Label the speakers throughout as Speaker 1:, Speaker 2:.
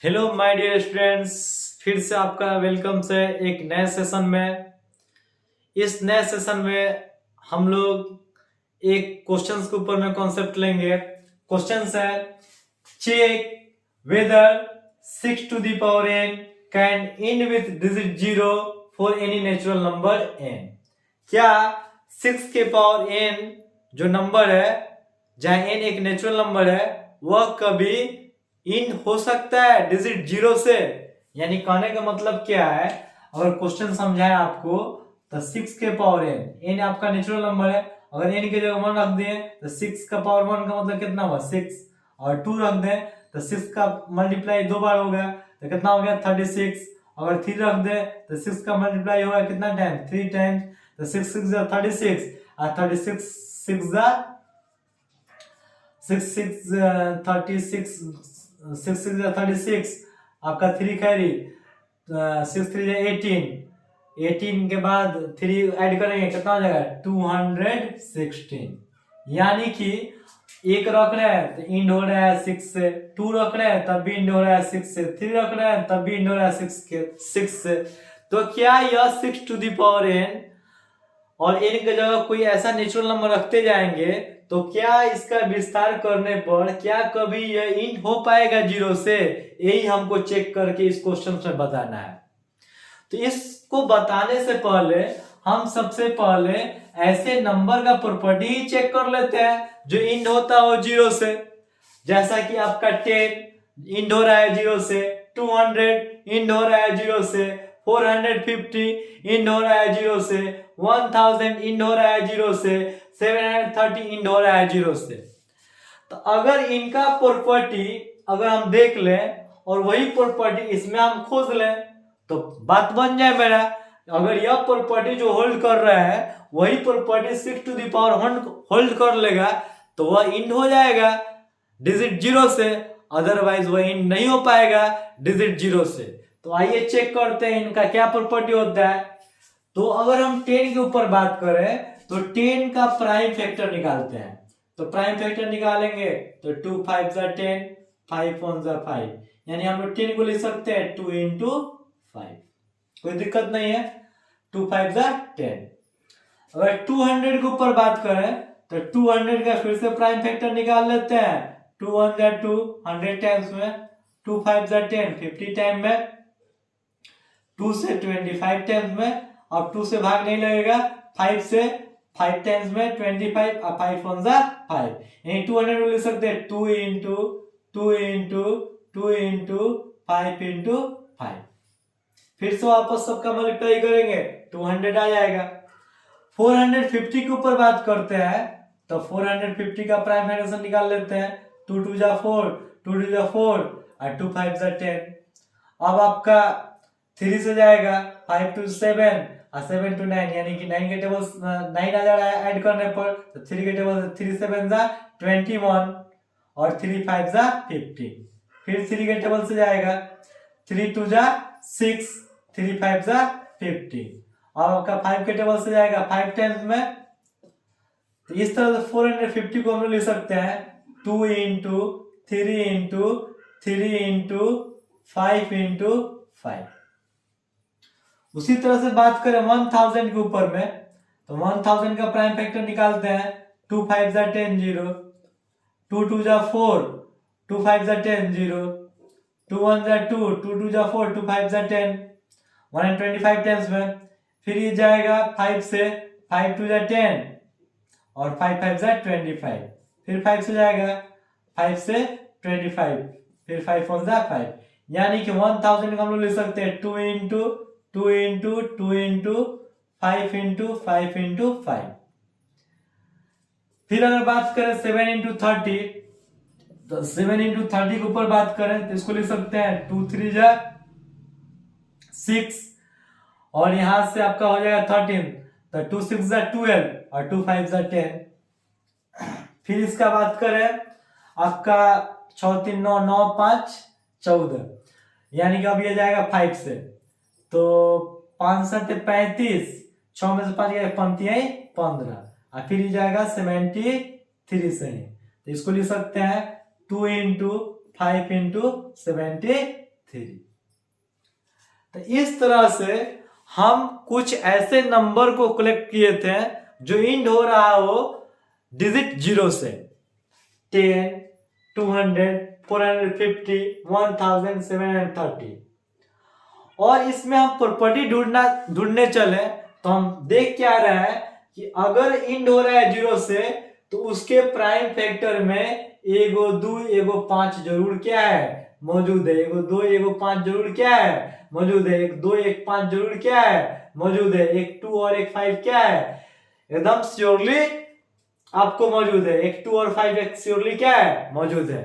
Speaker 1: Hello my dear students, फिर से आपका वेलकम है एक नए सेशन में। इस नए सेशन में हम लोग एक क्वेश्चंस के ऊपर में कॉन्सेप्ट लेंगे। क्वेश्चंस है check whether 6 to the power n can end with digit 0 for any natural number n। क्या 6 के पावर n जो नंबर है, जहां n एक नेचुरल नंबर है, वह कभी इन हो सकता है डिजिट 0 से? यानी कहने का मतलब क्या है, अगर क्वेश्चन समझाए आपको तो 6 के पावर n आपका नेचुरल नंबर है। अगर n की जगह 1 रख दें तो 6 का पावर 1 का मतलब कितना हुआ 6, और 2 रख दें तो 6 का मल्टीप्लाई 2 बार हो गया तो कितना हो गया 36। अगर 3 रख दें तो 6 का मल्टीप्लाई होगा कितना टाइम 3 टाइम्स, तो 6 6 36 और 36 6 36 आपका 3 कैरी 6 3 18, 18 के बाद 3 ऐड करेंगे कितना हो जाएगा 216। यानी कि एक रख रहे हैं तो इंड हो रहा है 6 से, 2 रख रहे हैं तब भी इंड हो रहा है 6 से, 3 रख रहे हैं तब भी इंड हो रहा है 6 से। तो क्या यह 6 टू द पावर n और n की जगह कोई ऐसा नेचुरल नंबर रखते जाएंगे तो क्या इसका विस्तार करने पर क्या कभी यह इन हो पाएगा 0 से? यही हमको चेक करके इस क्वेश्चन में बताना है। तो इसको बताने से पहले हम सबसे पहले ऐसे नंबर का प्रॉपर्टी ही चेक कर लेते हैं जो इंड होता हो 0 से। जैसा कि आपका 10 इंड हो रहा है 0 से, 200 इंड हो रहा है 0 से, 450 इंड हो रहा है 0 से, 1000 इंड हो रहा है 0 से, 730 इंड हो रहा है 0 से। तो अगर इनका प्रॉपर्टी अगर हम देख लें और वही प्रॉपर्टी इसमें हम खोज लें तो बात बन जाए मेरा। अगर यह प्रॉपर्टी जो होल्ड कर रहा है वही property 6 to the power 1 hold कर लेगा तो वह इंड हो जाएगा डिजिट 0 से, अदरवाइज वह इंड नहीं हो पाएगा डिजिट 0 से। तो आइए चेक करते हैं इनका क्या प्रॉपर्टी होता है। तो अगर हम 10 के ऊपर बात करें तो 10 का प्राइम फैक्टर निकालते हैं। तो प्राइम फैक्टर निकालेंगे तो 2 5 जा 10, 5 1 जा 5, यानी हम लोग 10 को लिख सकते हैं 2 into 5, कोई दिक्कत नहीं है। 2 5 जा 10। अगर 200 के ऊपर बात करें तो 200 का फिर से प्राइम फैक्टर निकाल लेते हैं। 2 1 जा 2, 100 टाइम्स में, 2 5 जा 10, 50 टाइम में, 2 से 25 टाइम्स में। अब 2 से भाग नहीं लगेगा, 5 से 5 टाइम्स में 25 और 5 1 जा 5, यानी 200 लिख सकते हैं 2 into 2 into 2 into 5 into 5। फिर से वापस सबका मल्टीप्लाई करेंगे 200 आ जाएगा। 450 के ऊपर बात करते हैं तो 450 का प्राइम फैक्टर निकाल लेते हैं। 2 2 जा 4, 2 2 जा 4 और 2 5 जा 10। अब आपका 3 से जाएगा 5 to 7 और 7 to 9, यानी कि 9 के टेबल 9 आ जा रहा है ऐड करने पर, तो 3 के टेबल 3 7 जा 21 और 3 5 जा 50। फिर 3 के टेबल से जाएगा 3 2 जा 6, 3 5 जा 50। और आपका 5 के टेबल से जाएगा 5 टाइम्स में। तो इस तरह से 450 को हम लोग लिख सकते हैं 2 into 3 into 3 into 5 into 5। उसी तरह से बात करें 1000 के ऊपर में तो 1000 का प्राइम फैक्टर निकालते हैं। 2 5 जा 10 0, 2 2 जा 4, 2 5 जा 10 0, 2 1 जा 2, 2 2 जा 4, 2 5 जा 10, 125 टाइम्स में। फिर ये जाएगा 5 से, 5 2 जा 10 और 5 5 जा 25। फिर 5 से जाएगा 5 से 25, फिर 5 1 जा 5, यानी कि 1000 को हम लोग लिख सकते हैं 2 into 2 into 2 into 5 into 5 into 5। फिर अगर बात करें 7 into 30 तो 7 into 30 के ऊपर बात करें तो इसको लिख सकते हैं 2 3 जा 6 और यहां से आपका हो जाएगा 13, तो 2 6 जा 12 और 2 5 जा 10। फिर इसका बात करें आपका 6 3 9 9 5 14, यानी कि अब ये जाएगा 5 से, तो 5 7 35, 6 में से 5 गया 15 और फिर ये जाएगा 73 से ही, तो इसको लिख सकते हैं 2 into 5 into 73। 3। तो इस तरह से हम कुछ ऐसे नंबर को कलेक्ट किए थे जो इंड हो रहा हो डिजिट 0 से, 10, 200, 450, 1730। और इसमें हम प्रॉपर्टी ढूंढने चले तो हम देख क्या रहे हैं कि अगर इंड हो रहा है 0 से तो उसके प्राइम फैक्टर में एगो 2 एगो 5 जरूर क्या है मौजूद है, एगो 2 एगो 5 जरूर क्या है मौजूद है, एक 2 एक 5 जरूर क्या है मौजूद है, एक 2 और एक 5 क्या है एकदम श्योरली आपको मौजूद है, एक 2 और 5 एक श्योरली क्या है मौजूद है।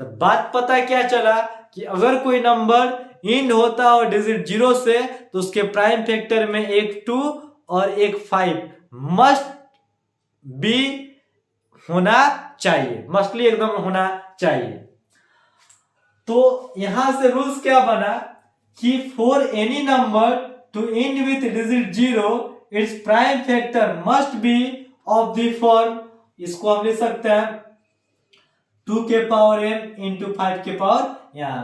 Speaker 1: तो बात पता क्या चला कि अगर कोई नंबर इंड होता हो डिजिट 0 से तो उसके प्राइम फैक्टर में एक 2 और एक 5 मस्ट बी होना चाहिए, मस्टली एकदम होना चाहिए। तो यहां से रूल्स क्या बना कि for any number to end with digit 0 its prime factor must be of the form, इसको हम लिख सकते हैं 2 के पावर n इंटू 5 के पावर, यहाँ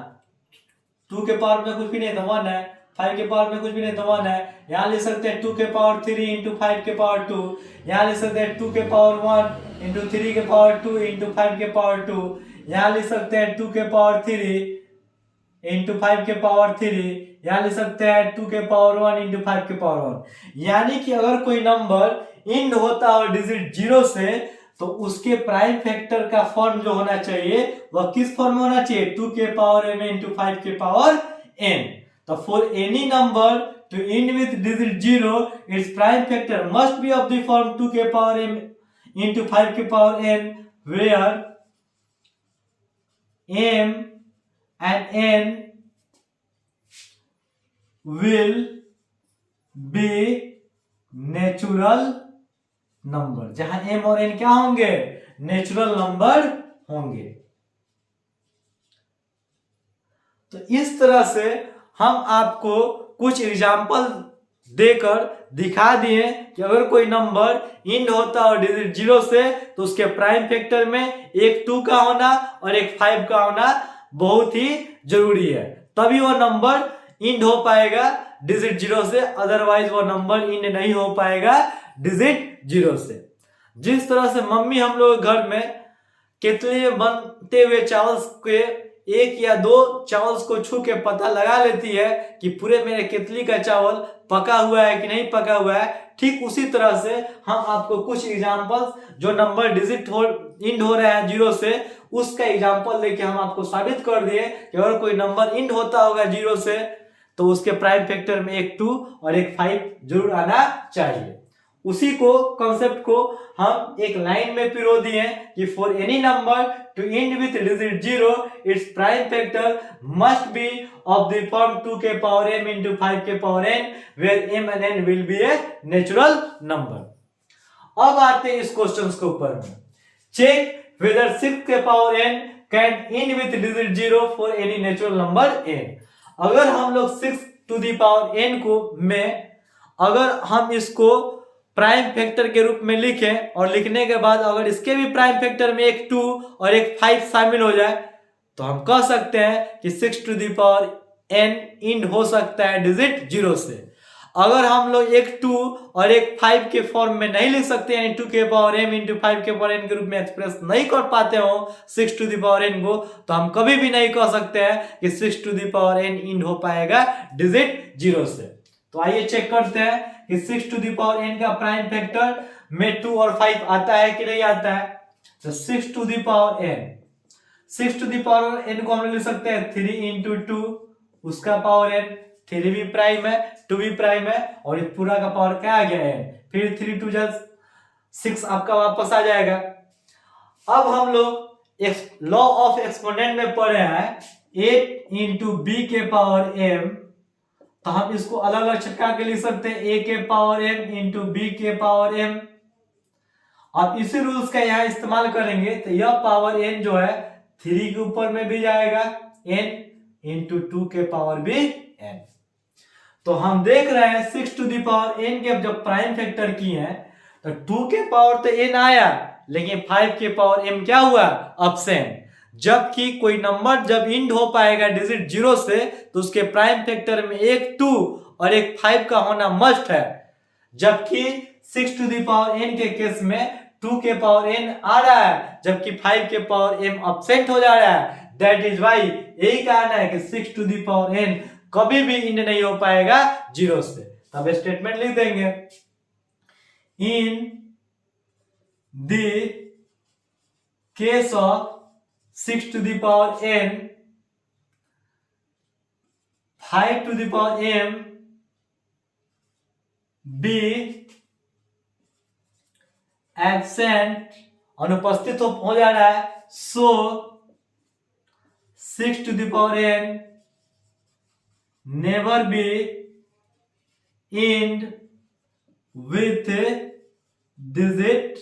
Speaker 1: 2 के पावर में कुछ भी नहीं तो 1 है, 5 के पावर में कुछ भी नहीं तो 1 है, यहाँ लिख सकते हैं 2 के पावर 3 इंटू 5 के पावर 2, यहाँ लिख सकते हैं 2 के पावर 1 इंटू 3 के पावर 2 इंटू 5 के पावर 2, यहाँ लिख सकते हैं 2 के पावर 3 इंटू 5 के पावर 3, यहाँ लिख सकते हैं 2 के पावर 1 इंटू 5 के पावर 1। यानी कि अगर कोई नंबर इंड होता हो डिजिट 0 से तो उसके प्राइम फैक्टर का फॉर्म जो होना चाहिए वह किस फॉर्म में होना चाहिए 2 के पावर m इंटू 5 के पावर n। तो for any number to end with digit 0 its prime factor must be of the form 2 के पावर m इंटू 5 के power n where m and n will be natural number, जहां m और n क्या होंगे natural number होंगे। तो इस तरह से हम आपको कुछ एग्जाम्पल देकर दिखा दिए कि अगर कोई नंबर इंड होता है डिजिट 0 से तो उसके प्राइम फैक्टर में एक 2 का होना और एक 5 का होना बहुत ही जरूरी है, तभी वो नंबर इंड हो पाएगा डिजिट 0 से, अदरवाइज वो नंबर इंड नहीं हो पाएगा डिजिट 0 से। जिस तरह से मम्मी हम लोग घर में केतली में बनते हुए चावल के एक या दो चावल को छू के पता लगा लेती है कि पूरे मेरे केतली का चावल पका हुआ है कि नहीं पका हुआ है, ठीक उसी तरह से हम आपको कुछ एग्जांपल्स जो नंबर डिजिट इंड हो रहा है 0 से उसका एग्जांपल लेके हम आपको साबित कर दिए कि अगर कोई नंबर इंड होता होगा 0 से तो उसके प्राइम फैक्टर में एक 2 और एक 5 जरूर आना चाहिए। उसी को कॉन्सेप्ट को हम एक लाइन में पिरो दिए कि for any number to end with digit 0 its prime factor must be of the form 2 के पावर m इंटू 5 के power n where m and n will be a natural number. अब आते हैं इस क्वेश्चन के ऊपर में, चेक वेदर 6 के power n can end with digit 0 for any natural number n। अगर हम लोग 6 टू द पावर n को में अगर हम इसको प्राइम फैक्टर के रूप में लिखें और लिखने के बाद अगर इसके भी प्राइम फैक्टर में एक 2 और एक 5 शामिल हो जाए तो हम कह सकते हैं कि 6 to the power n end हो सकता है डिजिट 0 से। अगर हम लोग एक 2 और एक 5 के फॉर्म में नहीं लिख सकते यानी 2 के पावर m इंटू 5 के पावर n के रूप में एक्सप्रेस नहीं कर पाते हो 6 टू द पावर n को, तो हम कभी भी नहीं कह सकते हैं कि 6 to the power n end हो पाएगा डिजिट 0 से। तो आइए चेक करते हैं कि 6 टू द पावर n का प्राइम फैक्टर में 2 और 5 आता है कि नहीं आता है। तो 6 to the power n, 6 to the power n को हम लिख सकते हैं 3 इंटू 2 उसका पावर n, 3 भी प्राइम है 2 भी प्राइम है और इस पूरा का पावर क्या आ गया है, फिर 3 2 6 आपका वापस आ जाएगा। अब हम लोग लॉ ऑफ एक्सपोनेंट में पढ़े हैं 8 इंटू बी के पावर m, तो हम इसको अलग अलग छटका के लिख सकते हैं a के पावर m इंटू बी के पावर m। अब इसी रूल्स का यहाँ इस्तेमाल करेंगे तो यह पावर n जो है 3 के ऊपर में भी जाएगा n इंटू 2 के पावर भी n। तो हम देख रहे हैं 6 टू द पावर n के जब प्राइम फैक्टर किए हैं तो 2 के पावर तो n आया लेकिन 5 के पावर m क्या हुआ अब्सेंट। जबकि कोई नंबर जब इंड हो पाएगा डिजिट 0 से तो उसके प्राइम फैक्टर में एक 2 और एक 5 का होना मस्ट है। जबकि 6 टू द पावर n के केस में 2 के पावर n आ रहा है, जबकि 5 के पावर m एब्सेंट हो जा रहा है। दैट इज वाई, यही कारण है कि 6 टू द पावर n कभी भी इंड नहीं हो पाएगा 0 से। तब स्टेटमेंट लिख देंगे, in the case of 6 to the power n 5 to the power m be absent, अनुपस्थित हो जा रहा है, so 6 to the power n never be end with digit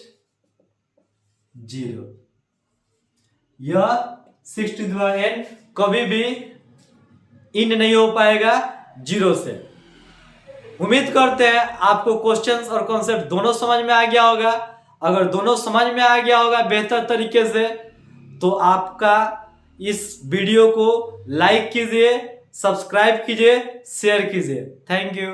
Speaker 1: 0। यह 6 टू द पावर n कभी भी इंड नहीं हो पाएगा 0 से। उम्मीद करते हैं आपको क्वेश्चंस और कॉन्सेप्ट दोनों समझ में आ गया होगा। अगर दोनों समझ में आ गया होगा बेहतर तरीके से तो आपका इस वीडियो को लाइक कीजिए, सब्सक्राइब कीजिए, शेयर कीजिए। Thank you.